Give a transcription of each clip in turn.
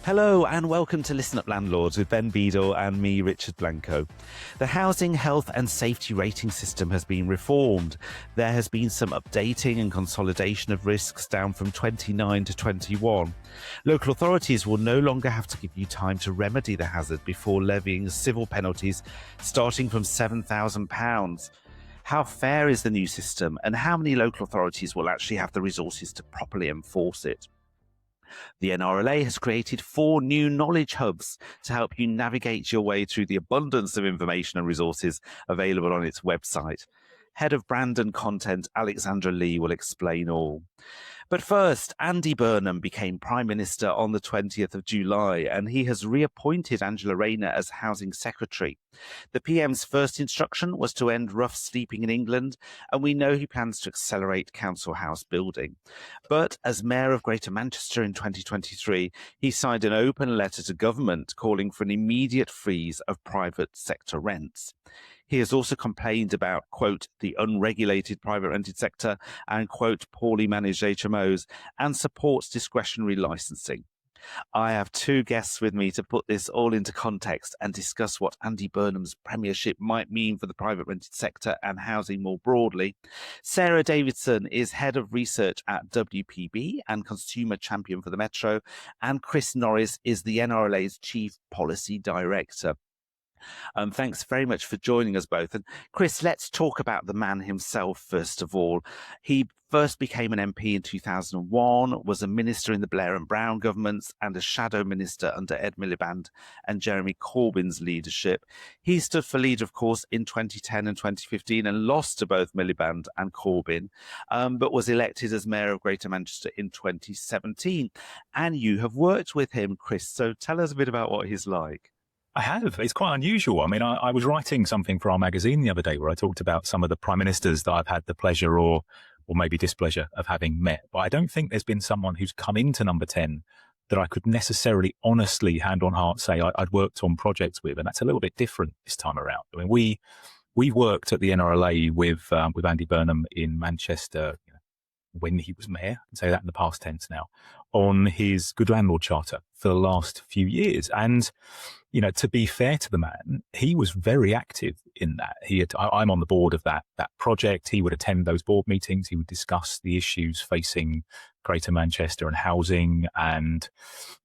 Hello and welcome to Listen Up Landlords with Ben Beadle and me, Richard Blanco. The housing, health and safety rating system has been reformed. There has been some updating and consolidation of risks down from 29 to 21. Local authorities will no longer have to give you time to remedy the hazard before levying civil penalties starting from £7,000. How fair is the new system and how many local authorities will actually have the resources to properly enforce it? The NRLA has created 4 new knowledge hubs to help you navigate your way through the abundance of information and resources available on its website. Head of Brand and Content, Alexandra Lee, will explain all. But first, Andy Burnham became Prime Minister on the 20th of July, and he has reappointed Angela Rayner as Housing Secretary. The PM's first instruction was to end rough sleeping in England, and we know he plans to accelerate council house building. But as Mayor of Greater Manchester in 2023, he signed an open letter to government calling for an immediate freeze of private sector rents. He has also complained about, quote, the unregulated private rented sector and, quote, poorly managed HMOs, and supports discretionary licensing. I have 2 guests with me to put this all into context and discuss what Andy Burnham's premiership might mean for the private rented sector and housing more broadly. Sarah Davidson is Head of Research at WPB and Consumer Champion for the Metro, and Chris Norris is the NRLA's Chief Policy Director. Thanks very much for joining us both. And Chris, let's talk about the man himself first of all. He first became an MP in 2001, was a minister in the Blair and Brown governments and a shadow minister under Ed Miliband and Jeremy Corbyn's leadership. He stood for leader, of course, in 2010 and 2015 and lost to both Miliband and Corbyn, but was elected as Mayor of Greater Manchester in 2017. And you have worked with him, Chris, so tell us a bit about what he's like. I have. It's quite unusual. I mean, I was writing something for our magazine the other day where I talked about some of the prime ministers that I've had the pleasure or maybe displeasure of having met. But I don't think there's been someone who's come into number 10 that I could necessarily honestly, hand on heart, say I'd worked on projects with. And that's a little bit different this time around. I mean, we worked at the NRLA with Andy Burnham in Manchester, when he was mayor, I can say that in the past tense now, on his Good Landlord Charter for the last few years. And, to be fair to the man, he was very active in that. I'm on the board of that project. He would attend those board meetings. He would discuss the issues facing Greater Manchester and housing and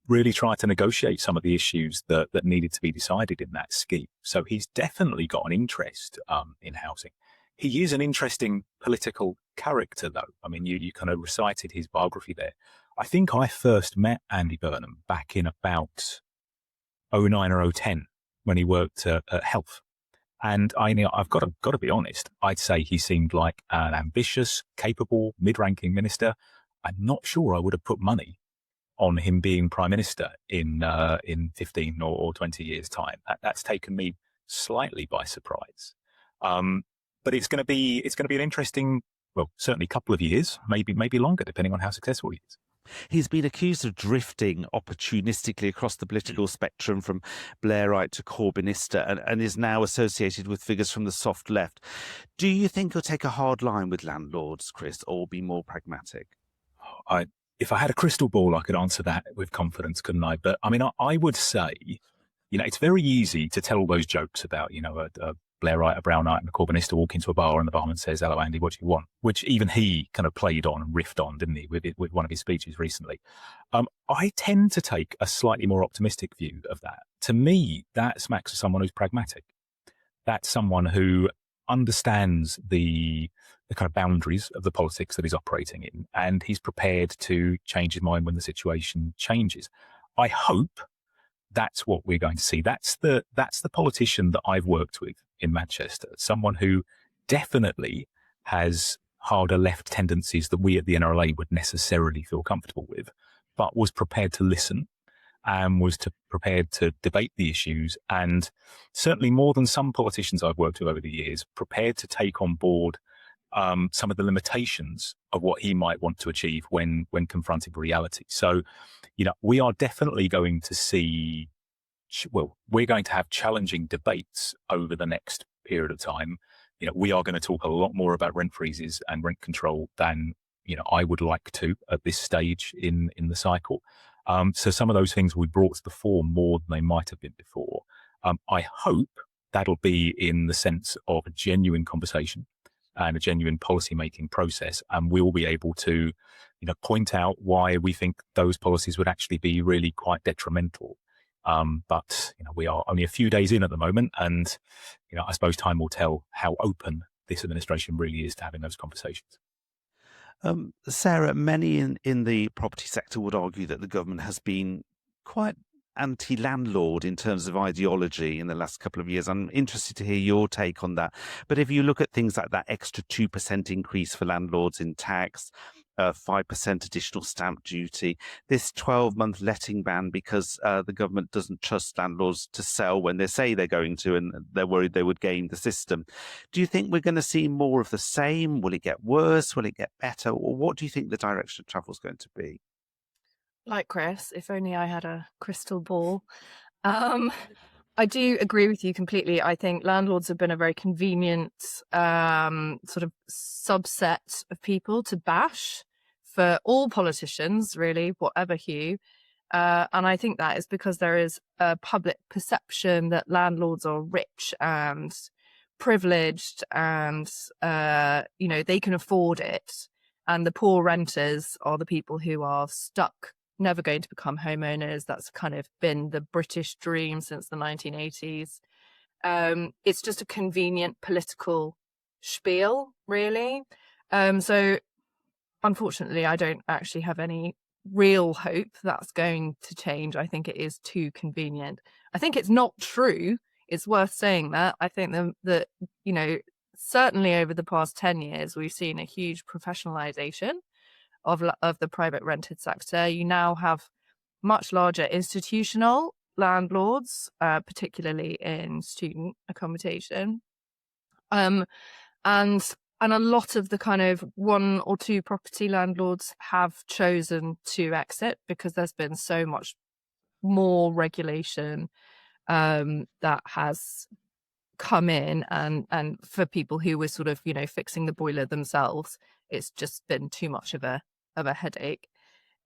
really try to negotiate some of the issues that needed to be decided in that scheme. So he's definitely got an interest in housing. He is an interesting political character, though. I mean, you kind of recited his biography there. I think I first met Andy Burnham back in about 09 or 010 when he worked at Health. And I've got to be honest, I'd say he seemed like an ambitious, capable, mid-ranking minister. I'm not sure I would have put money on him being Prime Minister in 15 or 20 years' time. That's taken me slightly by surprise. But it's going to be an interesting, well, certainly couple of years, maybe longer, depending on how successful he is. He's been accused of drifting opportunistically across the political spectrum from Blairite to Corbynista and is now associated with figures from the soft left. Do you think he'll take a hard line with landlords, Chris, or be more pragmatic? If I had a crystal ball, I could answer that with confidence, couldn't I? But I mean, I would say, it's very easy to tell all those jokes about, a Blairite, a Brownite and a Corbynista walk into a bar and the barman says, "Hello, Andy, what do you want?" Which even he kind of played on and riffed on, didn't he, with one of his speeches recently. I tend to take a slightly more optimistic view of that. To me, that smacks of someone who's pragmatic. That's someone who understands the kind of boundaries of the politics that he's operating in, and he's prepared to change his mind when the situation changes. I hope that's what we're going to see. That's the politician that I've worked with in Manchester, someone who definitely has harder left tendencies that we at the NRLA would necessarily feel comfortable with, but was prepared to listen and was prepared to debate the issues, and certainly more than some politicians I've worked with over the years, prepared to take on board some of the limitations of what he might want to achieve when confronted with reality. So, we are definitely going to see, we're going to have challenging debates over the next period of time. We are going to talk a lot more about rent freezes and rent control than, I would like to at this stage in the cycle. So some of those things will be brought to the fore more than they might have been before. I hope that'll be in the sense of a genuine conversation and a genuine policy-making process, and we'll be able to, point out why we think those policies would actually be really quite detrimental. But we are only a few days in at the moment, and I suppose time will tell how open this administration really is to having those conversations. Sarah, many in the property sector would argue that the government has been quite anti-landlord in terms of ideology in the last couple of years. I'm interested to hear your take on that. But if you look at things like that extra 2% increase for landlords in tax, 5% additional stamp duty, this 12-month letting ban because the government doesn't trust landlords to sell when they say they're going to, and they're worried they would game the system. Do you think we're going to see more of the same? Will it get worse? Will it get better? Or what do you think the direction of travel is going to be? Like Chris, if only I had a crystal ball. I do agree with you completely. I think landlords have been a very convenient sort of subset of people to bash for all politicians, really, whatever hue. And I think that is because there is a public perception that landlords are rich and privileged and, they can afford it. And the poor renters are the people who are stuck, never going to become homeowners. That's kind of been the British dream since the 1980s. It's just a convenient political spiel, really. So unfortunately, I don't actually have any real hope that's going to change. I think it is too convenient. I think it's not true. It's worth saying that. I think that certainly over the past 10 years, we've seen a huge professionalization of the private rented sector. You now have much larger institutional landlords, particularly in student accommodation. And a lot of the kind of one or two property landlords have chosen to exit because there's been so much more regulation that has come in, and for people who were sort of fixing the boiler themselves, it's just been too much of a headache.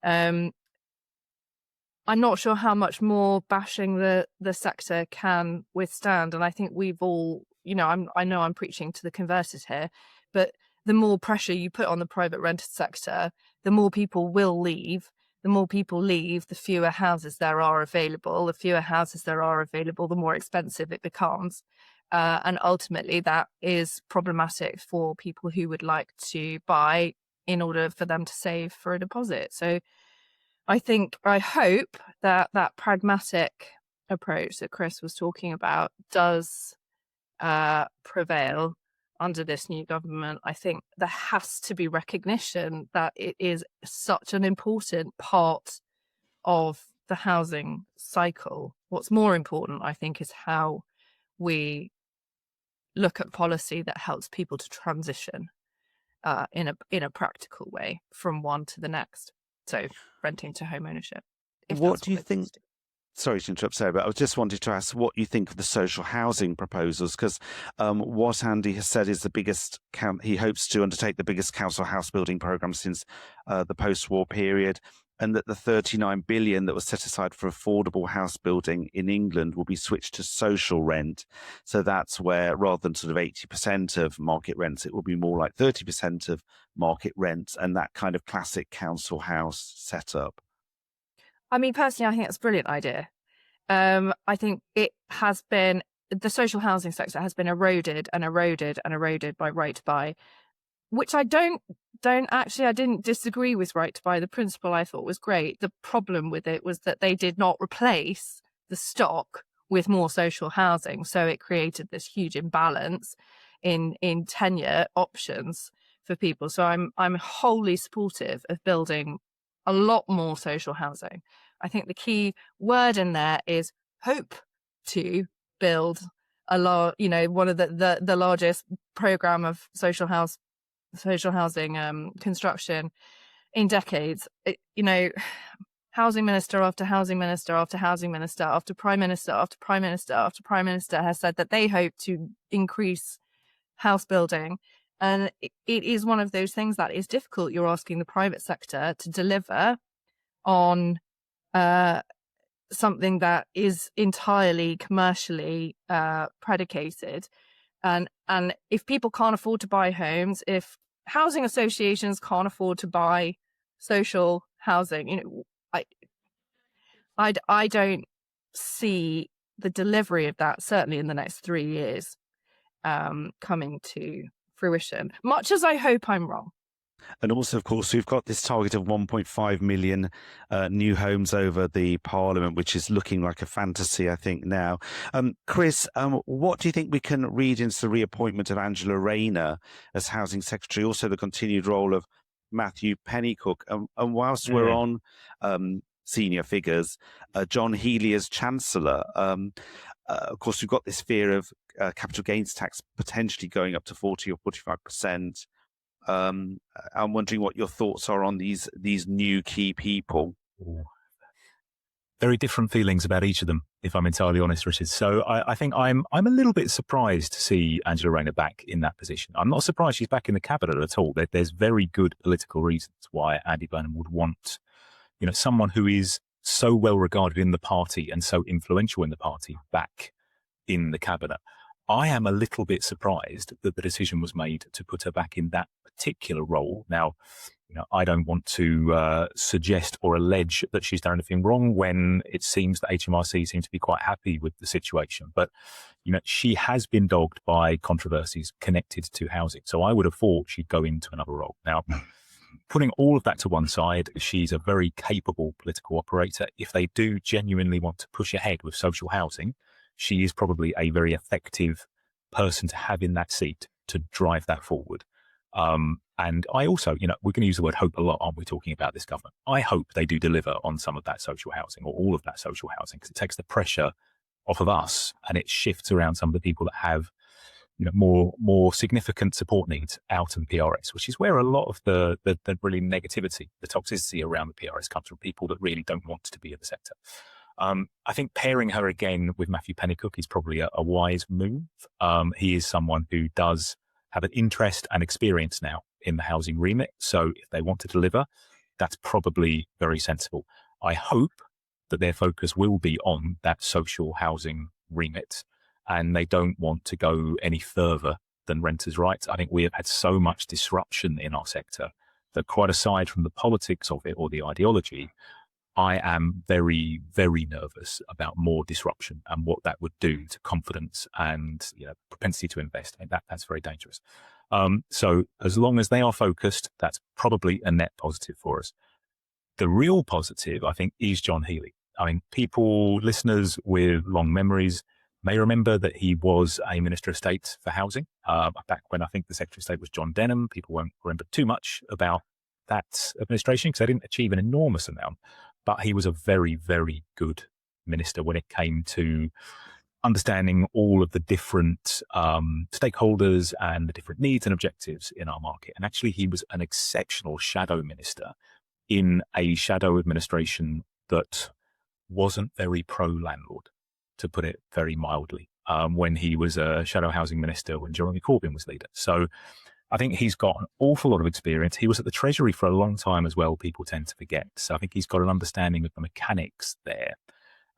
I'm not sure how much more bashing the sector can withstand, and I think we've all, I know I'm preaching to the converted here, but the more pressure you put on the private rented sector, the more people will leave. The more people leave, the fewer houses there are available. The fewer houses there are available, the more expensive it becomes. And ultimately, that is problematic for people who would like to buy in order for them to save for a deposit. So I hope that pragmatic approach that Chris was talking about does prevail under this new government. I think there has to be recognition that it is such an important part of the housing cycle. What's more important, I think, is how we look at policy that helps people to transition in a practical way from one to the next. So renting to home ownership. What do you think? Sorry to interrupt, Sarah, but I just wanted to ask what you think of the social housing proposals, because what Andy has said is the biggest, he hopes to undertake the biggest council house building programme since the post-war period, and that the 39 billion that was set aside for affordable house building in England will be switched to social rent. So that's where, rather than sort of 80% of market rents, it will be more like 30% of market rents, and that kind of classic council house setup. I mean, personally, I think it's a brilliant idea. I think the social housing sector has been eroded and eroded and eroded by Right to Buy, which I didn't disagree with Right to Buy. The principle I thought was great. The problem with it was that they did not replace the stock with more social housing. So it created this huge imbalance in tenure options for people. So I'm wholly supportive of building a lot more social housing. I think the key word in there is hope to build one of the largest program of social housing construction in decades. Housing minister after housing minister after housing minister after prime minister after prime minister after prime minister has said that they hope to increase house building. And it is one of those things that is difficult. You're asking the private sector to deliver on something that is entirely commercially predicated. And if people can't afford to buy homes, if housing associations can't afford to buy social housing, I don't see the delivery of that, certainly in the next 3 years, coming to fruition, much as I hope I'm wrong. And also, of course, we've got this target of 1.5 million new homes over the Parliament, which is looking like a fantasy, I think, now. Chris, what do you think we can read into the reappointment of Angela Rayner as Housing Secretary, also the continued role of Matthew Pennycook? And whilst we're on senior figures, John Healey as Chancellor, of course, we've got this fear of capital gains tax potentially going up to 40 or 45%. I'm wondering what your thoughts are on these new key people. Very different feelings about each of them, if I'm entirely honest, Richard. So I think I'm a little bit surprised to see Angela Rayner back in that position. I'm not surprised she's back in the cabinet at all. There's very good political reasons why Andy Burnham would want, someone who is so well regarded in the party and so influential in the party back in the cabinet. I am a little bit surprised that the decision was made to put her back in that particular role. Now, I don't want to suggest or allege that she's done anything wrong when it seems that HMRC seems to be quite happy with the situation. But, she has been dogged by controversies connected to housing. So I would have thought she'd go into another role. Now, putting all of that to one side, she's a very capable political operator. If they do genuinely want to push ahead with social housing, she is probably a very effective person to have in that seat to drive that forward. And I also, we're going to use the word hope a lot, aren't we, talking about this government? I hope they do deliver on some of that social housing or all of that social housing, because it takes the pressure off of us and it shifts around some of the people that have, more significant support needs out in PRS, which is where a lot of the really negativity, the toxicity around the PRS comes from people that really don't want to be in the sector. I think pairing her again with Matthew Pennycook is probably a wise move. He is someone who does have an interest and experience now in the housing remit. So if they want to deliver, that's probably very sensible. I hope that their focus will be on that social housing remit and they don't want to go any further than renters' rights. I think we have had so much disruption in our sector that, quite aside from the politics of it or the ideology, I am very, very nervous about more disruption and what that would do to confidence and propensity to invest. And that's very dangerous. So as long as they are focused, that's probably a net positive for us. The real positive, I think, is John Healey. I mean, listeners with long memories may remember that he was a Minister of State for Housing back when I think the Secretary of State was John Denham. People won't remember too much about that administration because they didn't achieve an enormous amount. But he was a very, very good minister when it came to understanding all of the different stakeholders and the different needs and objectives in our market. And actually, he was an exceptional shadow minister in a shadow administration that wasn't very pro-landlord, to put it very mildly, when he was a shadow housing minister when Jeremy Corbyn was leader. So I think he's got an awful lot of experience. He was at the Treasury for a long time as well, people tend to forget. So I think he's got an understanding of the mechanics there.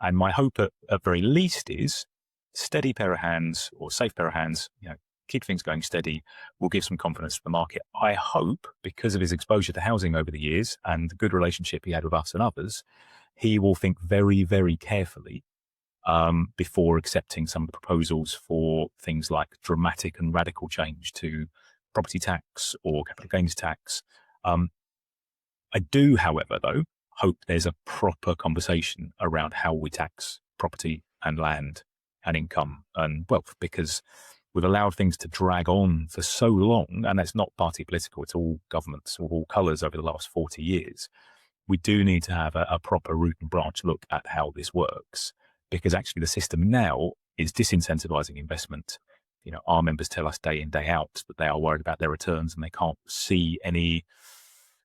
And my hope at very least is steady pair of hands or safe pair of hands, keep things going steady, will give some confidence to the market. I hope, because of his exposure to housing over the years and the good relationship he had with us and others, he will think very, very carefully before accepting some of the proposals for things like dramatic and radical change to property tax or capital gains tax. I do, however, though, hope there's a proper conversation around how we tax property and land and income and wealth, because we've allowed things to drag on for so long, and that's not party political, it's all governments of all colours over the last 40 years. We do need to have a proper root and branch look at how this works, because actually the system now is disincentivizing investment. Our members tell us day in, day out that they are worried about their returns and they can't see any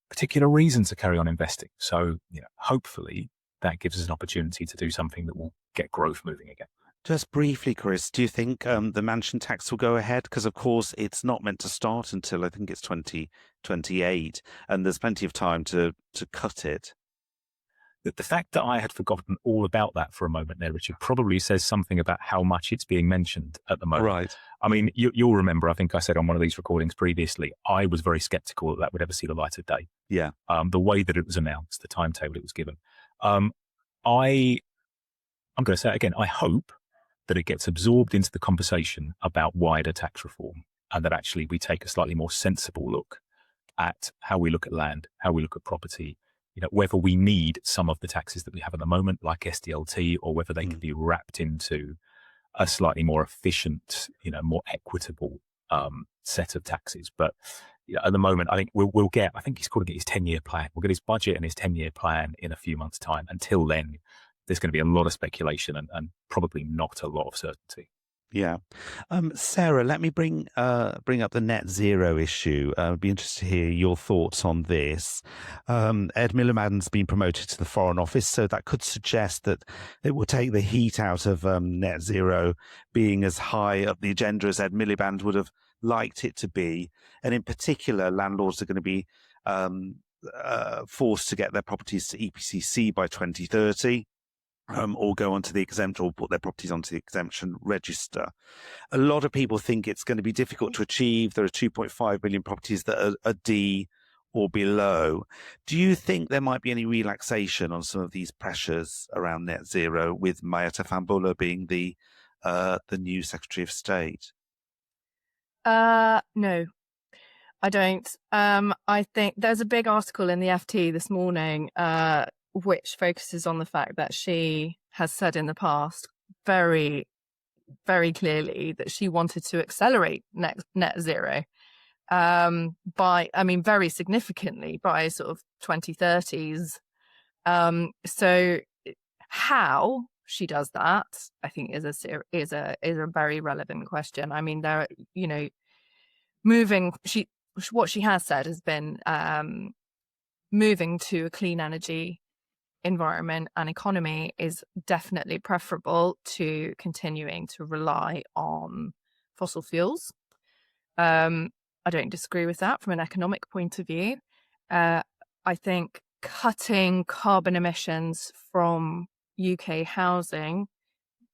particular reason to carry on investing. So, hopefully that gives us an opportunity to do something that will get growth moving again. Just briefly, Chris, do you think the mansion tax will go ahead? Because, of course, it's not meant to start until I think it's 2028, and there's plenty of time to cut it. the fact that I had forgotten all about that for a moment there, Richard, probably says something about how much it's being mentioned at the moment. Right. I mean, you'll remember, I think I said on one of these recordings previously, I was very skeptical that would ever see the light of day. Yeah. The way that it was announced, the timetable it was given. I'm going to say it again, I hope that it gets absorbed into the conversation about wider tax reform, and that actually we take a slightly more sensible look at how we look at land, how we look at property, whether we need some of the taxes that we have at the moment, like SDLT, or whether they can be wrapped into a slightly more efficient, more equitable set of taxes. But at the moment, I think we'll get, I think he's calling it his 10-year plan. We'll get his budget and his 10-year plan in a few months' time. Until then, there's going to be a lot of speculation and probably not a lot of certainty. Yeah. Sarah, let me bring up the net zero issue. I'd be interested to hear your thoughts on this. Ed Miliband's been promoted to the Foreign Office, so that could suggest that it will take the heat out of net zero being as high up the agenda as Ed Miliband would have liked it to be. And in particular, landlords are going to be forced to get their properties to EPCC by 2030. Or go onto the exempt, or put their properties onto the exemption register. A lot of people think it's going to be difficult to achieve. There are 2.5 million properties that are D or below. Do you think there might be any relaxation on some of these pressures around net zero, with Mayata Fambula being the new Secretary of State? No, I don't. I think there's a big article in the FT this morning, which focuses on the fact that she has said in the past very, very clearly that she wanted to accelerate net zero very significantly by sort of 2030s. So how she does that, I think, is a very relevant question. I mean, there, what she has said has been moving to a clean energy environment and economy is definitely preferable to continuing to rely on fossil fuels. I don't disagree with that from an economic point of view. I think cutting carbon emissions from UK housing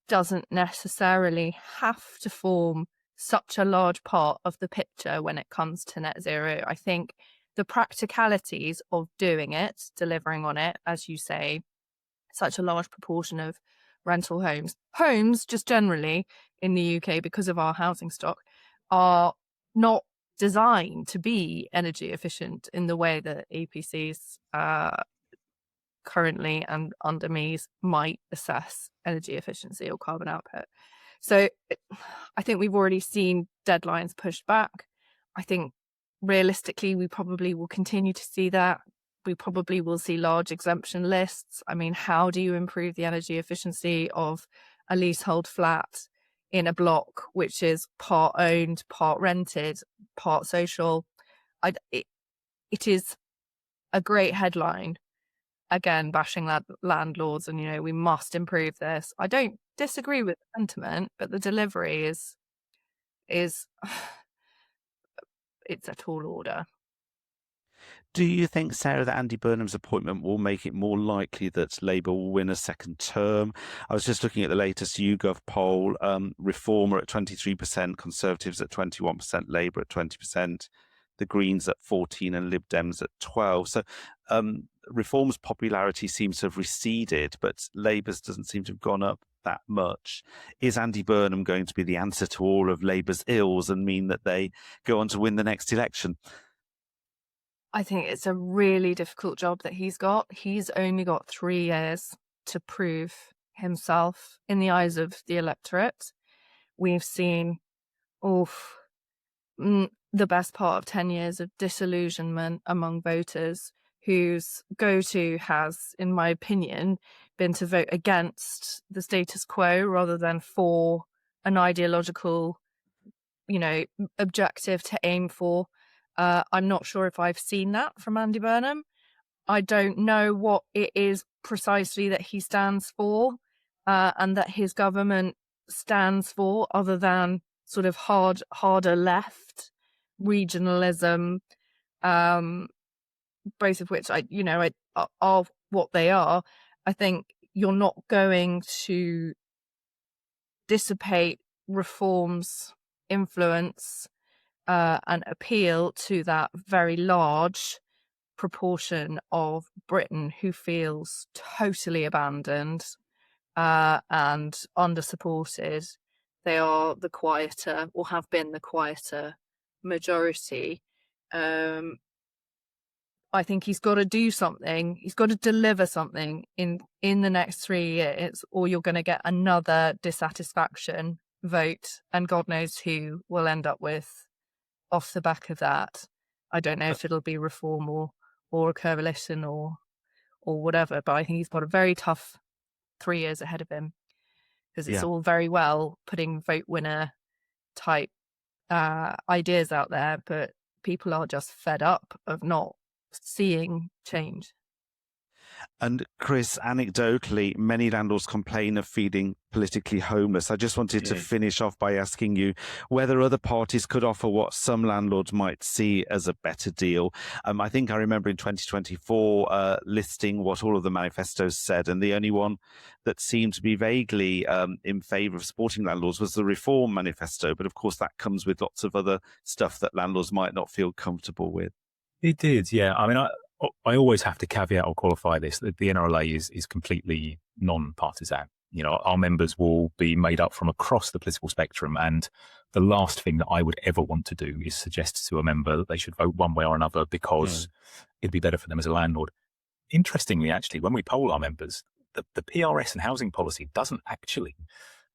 doesn't necessarily have to form such a large part of the picture when it comes to net zero. I think the practicalities of doing it, delivering on it, as you say, such a large proportion of rental homes just generally in the UK, because of our housing stock, are not designed to be energy efficient in the way that EPCs currently and under MEES might assess energy efficiency or carbon output. So I think we've already seen deadlines pushed back. I think realistically, we probably will continue to see that. We probably will see large exemption lists. I mean, how do you improve the energy efficiency of a leasehold flat in a block which is part owned, part rented, part social? It is a great headline, again, bashing landlords and, we must improve this. I don't disagree with the sentiment, but the delivery is it's a tall order. Do you think, Sarah, that Andy Burnham's appointment will make it more likely that Labour will win a second term? I was just looking at the latest YouGov poll. Reform are at 23%, Conservatives at 21%, Labour at 20%, the Greens at 14%, and Lib Dems at 12%. So Reform's popularity seems to have receded, but Labour's doesn't seem to have gone up that much. Is Andy Burnham going to be the answer to all of Labour's ills and mean that they go on to win the next election? I think it's a really difficult job that he's got. He's only got 3 years to prove himself in the eyes of the electorate. We've seen the best part of 10 years of disillusionment among voters whose go-to has, in my opinion, been to vote against the status quo rather than for an ideological, objective to aim for. I'm not sure if I've seen that from Andy Burnham. I don't know what it is precisely that he stands for and that his government stands for, other than sort of harder left, regionalism, both of which are what they are, I think you're not going to dissipate reform's influence and appeal to that very large proportion of Britain who feels totally abandoned and under-supported. They are the quieter, or have been the quieter majority. I think he's got to do something. He's got to deliver something in the next 3 years, or you're going to get another dissatisfaction vote, and God knows who we'll end up with off the back of that. I don't know if it'll be reform or a coalition or whatever, but I think he's got a very tough 3 years ahead of him, because it's all very well putting vote winner type ideas out there, but people are just fed up of not seeing change. And Chris, anecdotally, many landlords complain of feeling politically homeless. I just wanted to finish off by asking you whether other parties could offer what some landlords might see as a better deal. I think I remember in 2024 listing what all of the manifestos said, and the only one that seemed to be vaguely in favour of supporting landlords was the Reform Manifesto. But of course, that comes with lots of other stuff that landlords might not feel comfortable with. It did, yeah. I mean, I always have to caveat or qualify this, that the NRLA is completely non-partisan. You know, our members will be made up from across the political spectrum, and the last thing that I would ever want to do is suggest to a member that they should vote one way or another because it'd be better for them as a landlord. Interestingly, actually, when we poll our members, the PRS and housing policy doesn't actually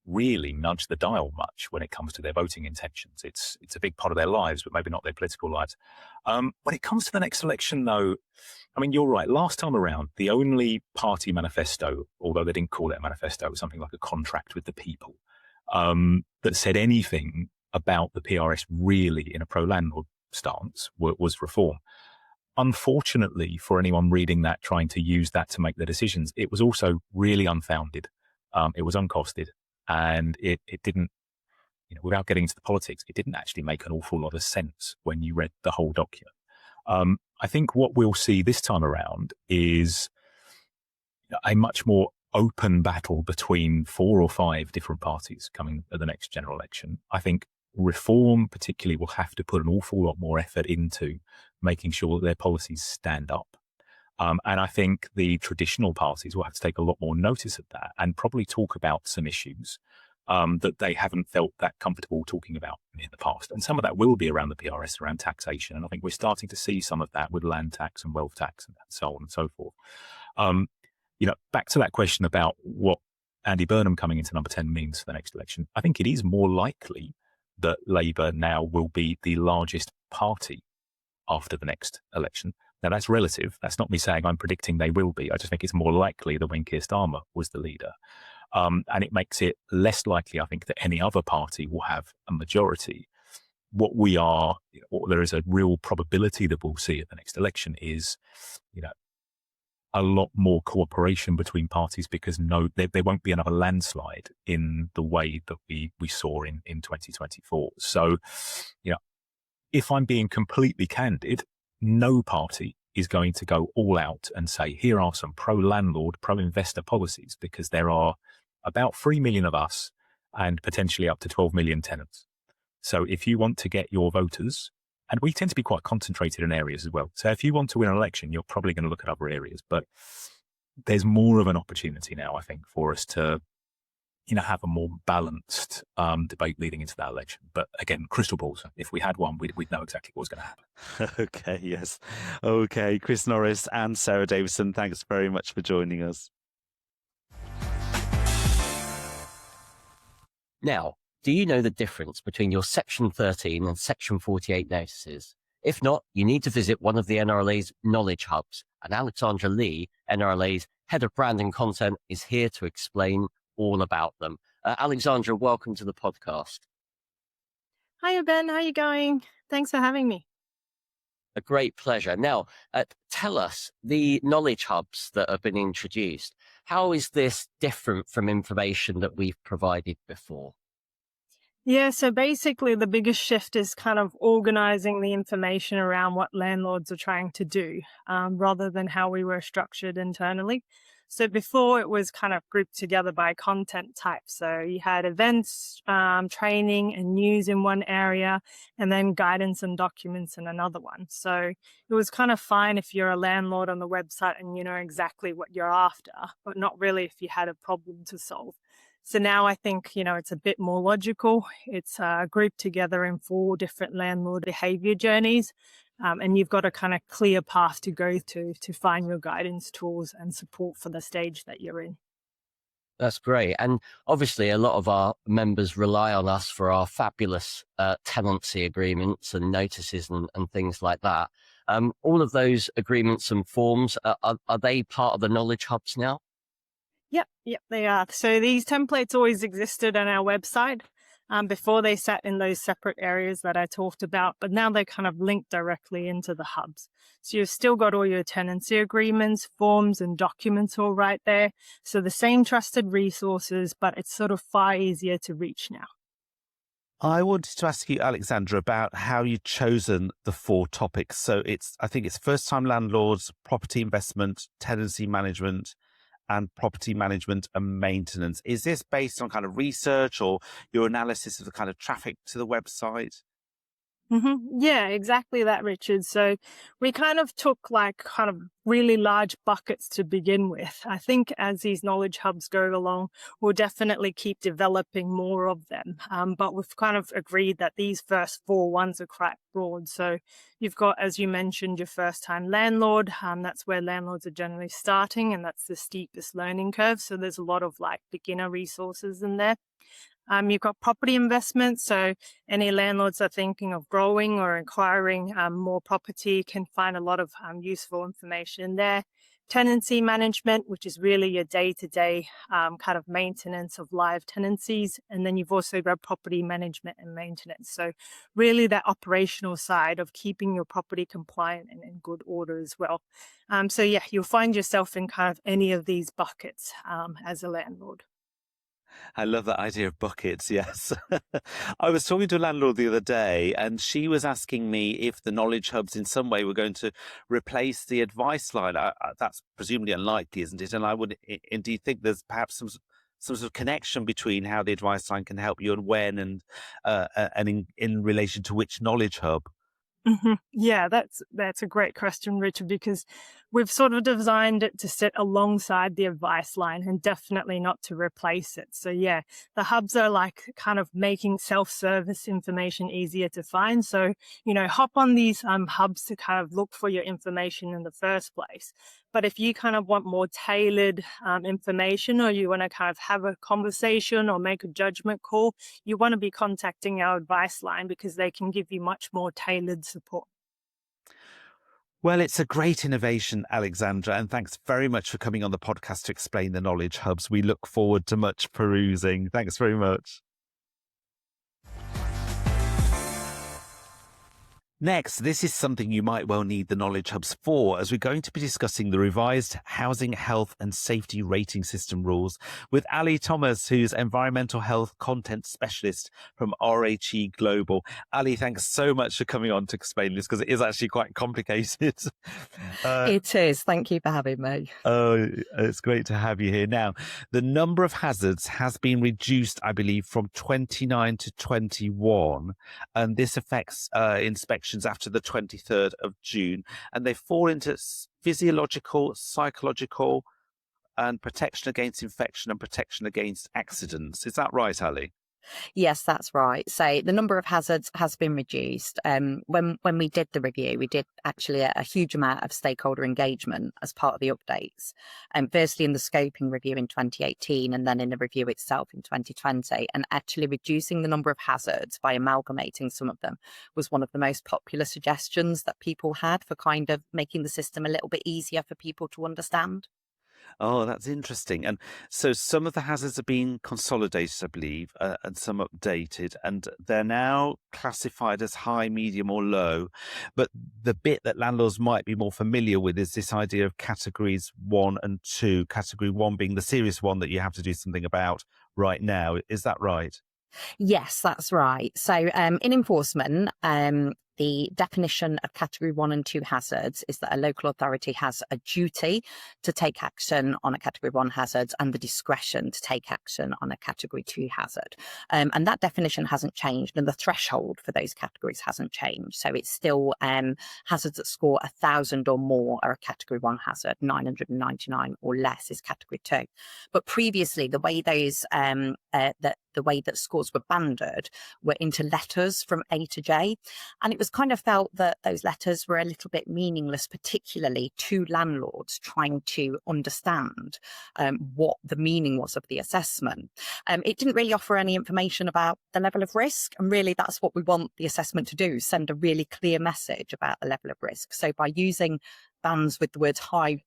really nudge the dial much when it comes to their voting intentions. It's a big part of their lives, but maybe not their political lives. When it comes to the next election, though, I mean, you're right. Last time around, the only party manifesto, although they didn't call it a manifesto, it was something like a contract with the people, that said anything about the PRS really in a pro-landlord stance was reform. Unfortunately, for anyone reading that, trying to use that to make their decisions, it was also really unfounded. It was uncosted. And it didn't, you know, without getting into the politics, it didn't actually make an awful lot of sense when you read the whole document. I think what we'll see this time around is a much more open battle between 4 or 5 different parties coming at the next general election. I think Reform particularly will have to put an awful lot more effort into making sure that their policies stand up. And I think the traditional parties will have to take a lot more notice of that and probably talk about some issues that they haven't felt that comfortable talking about in the past. And some of that will be around the PRS, around taxation. And I think we're starting to see some of that with land tax and wealth tax and so on and so forth. You know, back to that question about what Andy Burnham coming into number 10 means for the next election, I think it is more likely that Labour now will be the largest party after the next election. Now, that's relative. That's not me saying I'm predicting they will be. I just think it's more likely that when Keir Starmer was the leader. And it makes it less likely, I think, that any other party will have a majority. What there is a real probability that we'll see at the next election is, you know, a lot more cooperation between parties, because there won't be another landslide in the way that we saw in 2024. So, you know, if I'm being completely candid, no party is going to go all out and say, here are some pro-landlord, pro-investor policies, because there are about 3 million of us and potentially up to 12 million tenants. So if you want to get your voters, and we tend to be quite concentrated in areas as well. So if you want to win an election, you're probably going to look at other areas, but there's more of an opportunity now, I think, for us to, you know, have a more balanced debate leading into that election. But again, crystal balls. If we had one, we'd know exactly what was going to happen. Okay, yes. Okay, Chris Norris and Sarah Davison, thanks very much for joining us. Now, do you know the difference between your Section 13 and Section 48 notices? If not, you need to visit one of the NRLA's knowledge hubs, and Alexandra Lee, NRLA's Head of Brand and Content, is here to explain all about them. Alexandra, welcome to the podcast. Hiya, Ben. How are you going? Thanks for having me. A great pleasure. Now, tell us, the knowledge hubs that have been introduced, how is this different from information that we've provided before? Yeah, so basically the biggest shift is kind of organizing the information around what landlords are trying to do, rather than how we were structured internally. So before it was kind of grouped together by content type. So you had events, training and news in one area, and then guidance and documents in another one. So it was kind of fine if you're a landlord on the website and you know exactly what you're after, but not really if you had a problem to solve. So now I think, it's a bit more logical. It's grouped together in 4 different landlord behavior journeys. And you've got a kind of clear path to go to find your guidance tools and support for the stage that you're in. That's great. And obviously, a lot of our members rely on us for our fabulous tenancy agreements and notices and things like that. All of those agreements and forms, are they part of the knowledge hubs now? Yep, they are. So these templates always existed on our website before they sat in those separate areas that I talked about, but now they kind of link directly into the hubs. So you've still got all your tenancy agreements, forms, and documents all right there. So the same trusted resources, but it's sort of far easier to reach now. I wanted to ask you, Alexandra, about how you've chosen the 4 topics. So I think it's first-time landlords, property investment, tenancy management, and property management and maintenance. Is this based on kind of research or your analysis of the kind of traffic to the website? Yeah, exactly that, Richard. So we kind of took kind of really large buckets to begin with. I think as these knowledge hubs go along, we'll definitely keep developing more of them. But we've kind of agreed that these first 4 ones are quite broad. So you've got, as you mentioned, your first time landlord. That's where landlords are generally starting, and that's the steepest learning curve. So there's a lot of beginner resources in there. You've got property investment. So any landlords are thinking of growing or acquiring more property can find a lot of useful information there. Tenancy management, which is really your day-to-day kind of maintenance of live tenancies. And then you've also got property management and maintenance. So really that operational side of keeping your property compliant and in good order as well. So yeah, you'll find yourself in kind of any of these buckets as a landlord. I love that idea of buckets. Yes. I was talking to a landlord the other day and she was asking me if the knowledge hubs in some way were going to replace the advice line. That's presumably unlikely, isn't it? And I would indeed think there's perhaps some sort of connection between how the advice line can help you and when and in relation to which knowledge hub. Yeah, that's a great question, Richard, because we've sort of designed it to sit alongside the advice line and definitely not to replace it. So yeah, the hubs are kind of making self-service information easier to find. So, hop on these hubs to kind of look for your information in the first place. But if you kind of want more tailored information, or you want to kind of have a conversation or make a judgment call, you want to be contacting our advice line because they can give you much more tailored support. Well, it's a great innovation, Alexandra, and thanks very much for coming on the podcast to explain the knowledge hubs. We look forward to much perusing. Thanks very much. Next, this is something you might well need the knowledge hubs for, as we're going to be discussing the revised housing health and safety rating system rules with Ali Thomas, who's environmental health content specialist from RHE Global. Ali, thanks so much for coming on to explain this, because it is actually quite complicated. It is. Thank you for having me. Oh, it's great to have you here. Now, the number of hazards has been reduced, I believe, from 29 to 21, and this affects inspections after the 23rd of June, and they fall into physiological, psychological, and protection against infection and protection against accidents. Is that right, Ali? Yes, that's right. So the number of hazards has been reduced. When we did the review, we did actually a huge amount of stakeholder engagement as part of the updates. Firstly in the scoping review in 2018, and then in the review itself in 2020. And actually reducing the number of hazards by amalgamating some of them was one of the most popular suggestions that people had for kind of making the system a little bit easier for people to understand. Oh, that's interesting. And so some of the hazards are being consolidated, I believe, and some updated, and they're now classified as high, medium, or low. But the bit that landlords might be more familiar with is this idea of categories 1 and 2, category 1 being the serious one that you have to do something about right now. Is that right? Yes, that's right. So in enforcement, the definition of category 1 and 2 hazards is that a local authority has a duty to take action on a category 1 hazard and the discretion to take action on a category 2 hazard. And that definition hasn't changed, and the threshold for those categories hasn't changed. So it's still hazards that score 1,000 or more are a category 1 hazard, 999 or less is category 2. But previously, the way those the way that scores were banded were into letters from A to J. And it was kind of felt that those letters were a little bit meaningless, particularly to landlords trying to understand what the meaning was of the assessment. It didn't really offer any information about the level of risk. And really, that's what we want the assessment to do, send a really clear message about the level of risk. So by using bands with the words high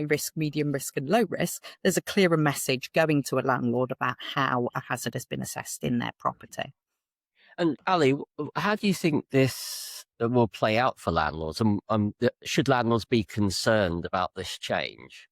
risk, medium risk and low risk, there's a clearer message going to a landlord about how a hazard has been assessed in their property. And Ali, how do you think this will play out for landlords? Should landlords be concerned about this change?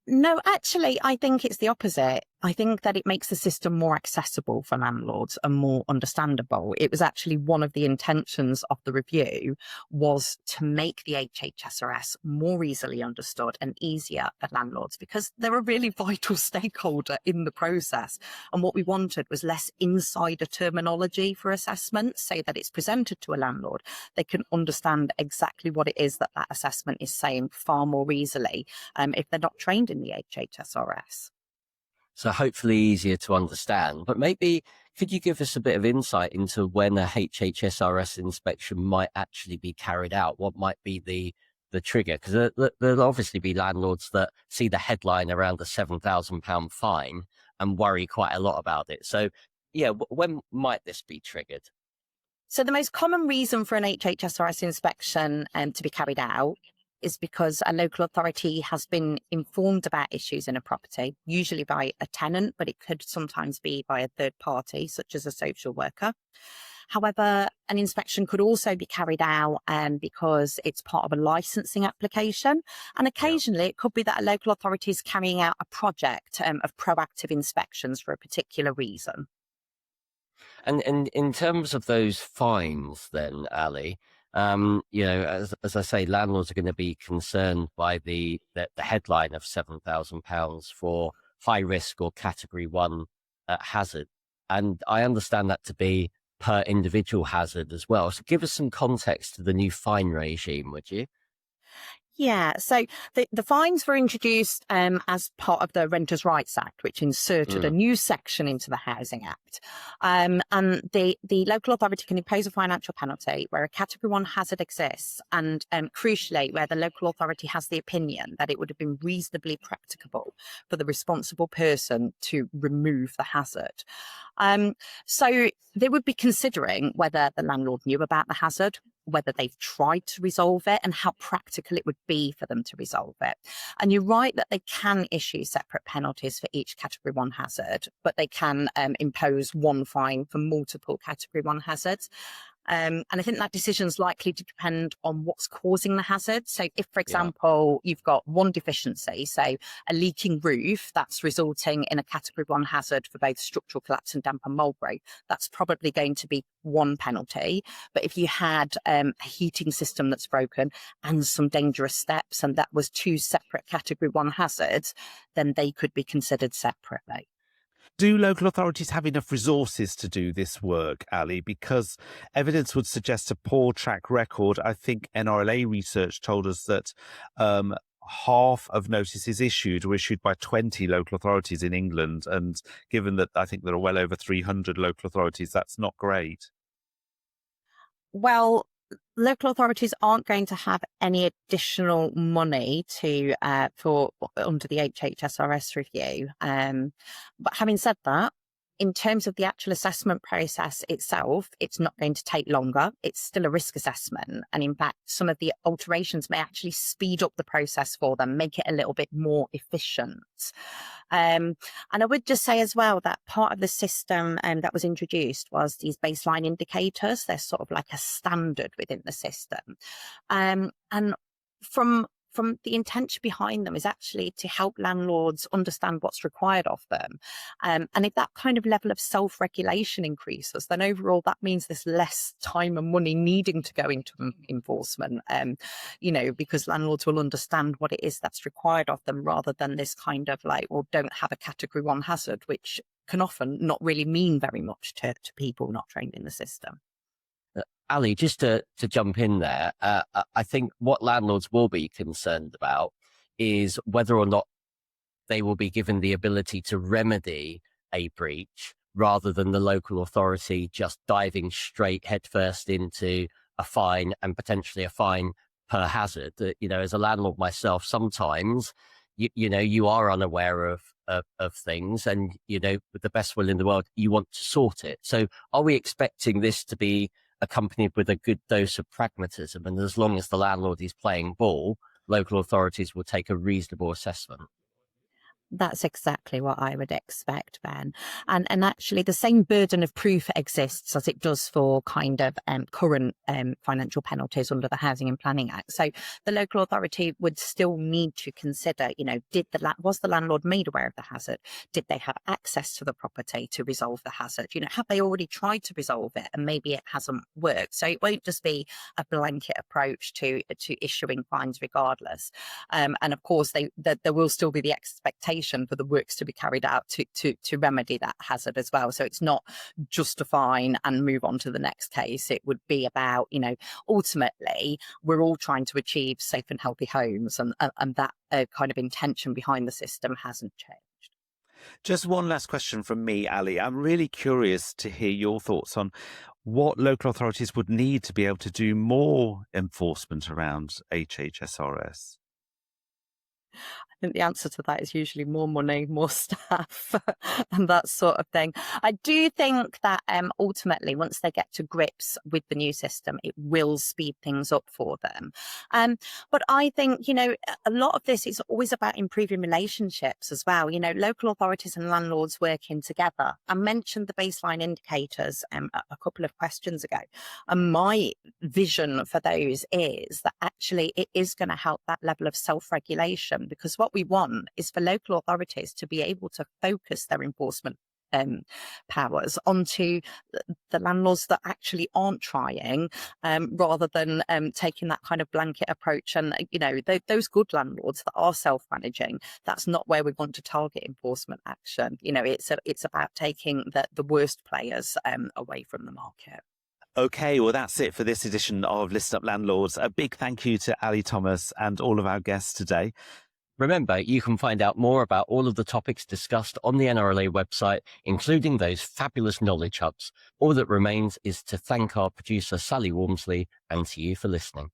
No, actually, I think it's the opposite. I think that it makes the system more accessible for landlords and more understandable. It was actually one of the intentions of the review was to make the HHSRS more easily understood and easier for landlords, because they're a really vital stakeholder in the process. And what we wanted was less insider terminology for assessment, so that it's presented to a landlord. They can understand exactly what it is that assessment is saying far more easily if they're not trained in the HHSRS. So hopefully easier to understand. But maybe could you give us a bit of insight into when a HHSRS inspection might actually be carried out? What might be the trigger? Because there'll obviously be landlords that see the headline around the £7,000 fine and worry quite a lot about it. So yeah, when might this be triggered? So the most common reason for an HHSRS inspection to be carried out is because a local authority has been informed about issues in a property, usually by a tenant, but it could sometimes be by a third party, such as a social worker. However, an inspection could also be carried out because it's part of a licensing application. And occasionally it could be that a local authority is carrying out a project of proactive inspections for a particular reason. And in terms of those fines then, Ali, as I say, landlords are going to be concerned by the headline of £7,000 for high risk or category 1 hazard. And I understand that to be per individual hazard as well. So give us some context to the new fine regime, would you? Yeah, so the fines were introduced as part of the Renters' Rights Act, which inserted a new section into the Housing Act. And the local authority can impose a financial penalty where a category 1 hazard exists, and crucially, where the local authority has the opinion that it would have been reasonably practicable for the responsible person to remove the hazard. So they would be considering whether the landlord knew about the hazard, whether they've tried to resolve it, and how practical it would be for them to resolve it. And you're right that they can issue separate penalties for each category 1 hazard, but they can impose one fine for multiple category 1 hazards. And I think that decision is likely to depend on what's causing the hazard. So if, for example, you've got one deficiency, so a leaking roof, that's resulting in a category 1 hazard for both structural collapse and damp and mold growth, that's probably going to be one penalty. But if you had a heating system that's broken and some dangerous steps, and that was 2 separate category 1 hazards, then they could be considered separately. Do local authorities have enough resources to do this work, Ali? Because evidence would suggest a poor track record. I think NRLA research told us that half of notices issued were issued by 20 local authorities in England. And given that I think there are well over 300 local authorities, that's not great. Well, local authorities aren't going to have any additional money to for under the HHSRS review. But having said that, in terms of the actual assessment process itself, it's not going to take longer. It's still a risk assessment. And in fact, some of the alterations may actually speed up the process for them, make it a little bit more efficient. And I would just say as well that part of the system that was introduced was these baseline indicators. They're sort of like a standard within the system. And from from the intention behind them is actually to help landlords understand what's required of them. And if that kind of level of self-regulation increases, then overall that means there's less time and money needing to go into enforcement, because landlords will understand what it is that's required of them, rather than this kind of like, well, don't have a category 1 hazard, which can often not really mean very much to people not trained in the system. Ali, just to jump in there, I think what landlords will be concerned about is whether or not they will be given the ability to remedy a breach, rather than the local authority just diving straight headfirst into a fine, and potentially a fine per hazard. As a landlord myself, sometimes you are unaware of things, and with the best will in the world, you want to sort it. So are we expecting this to be accompanied with a good dose of pragmatism, and as long as the landlord is playing ball, local authorities will take a reasonable assessment? That's exactly what I would expect, Ben. And actually the same burden of proof exists as it does for kind of current financial penalties under the Housing and Planning Act. So the local authority would still need to consider, was the landlord made aware of the hazard? Did they have access to the property to resolve the hazard? Have they already tried to resolve it and maybe it hasn't worked? So it won't just be a blanket approach to issuing fines regardless. And of course, there will still be the expectation for the works to be carried out to remedy that hazard as well. So it's not just a fine and move on to the next case. It would be about, ultimately we're all trying to achieve safe and healthy homes, and that kind of intention behind the system hasn't changed. Just one last question from me, Ali. I'm really curious to hear your thoughts on what local authorities would need to be able to do more enforcement around HHSRS. I think the answer to that is usually more money, more staff, and that sort of thing. I do think that ultimately, once they get to grips with the new system, it will speed things up for them. But I think, a lot of this is always about improving relationships as well. Local authorities and landlords working together. I mentioned the baseline indicators a couple of questions ago. And my vision for those is that actually it is going to help that level of self-regulation, because what we want is for local authorities to be able to focus their enforcement powers onto the landlords that actually aren't trying, rather than taking that kind of blanket approach. And those good landlords that are self-managing, that's not where we want to target enforcement action. It's about taking the worst players away from the market. Okay, well, that's it for this edition of Listen Up Landlords. A big thank you to Ali Thomas and all of our guests today. Remember, you can find out more about all of the topics discussed on the NRLA website, including those fabulous knowledge hubs. All that remains is to thank our producer, Sally Walmsley, and to you for listening.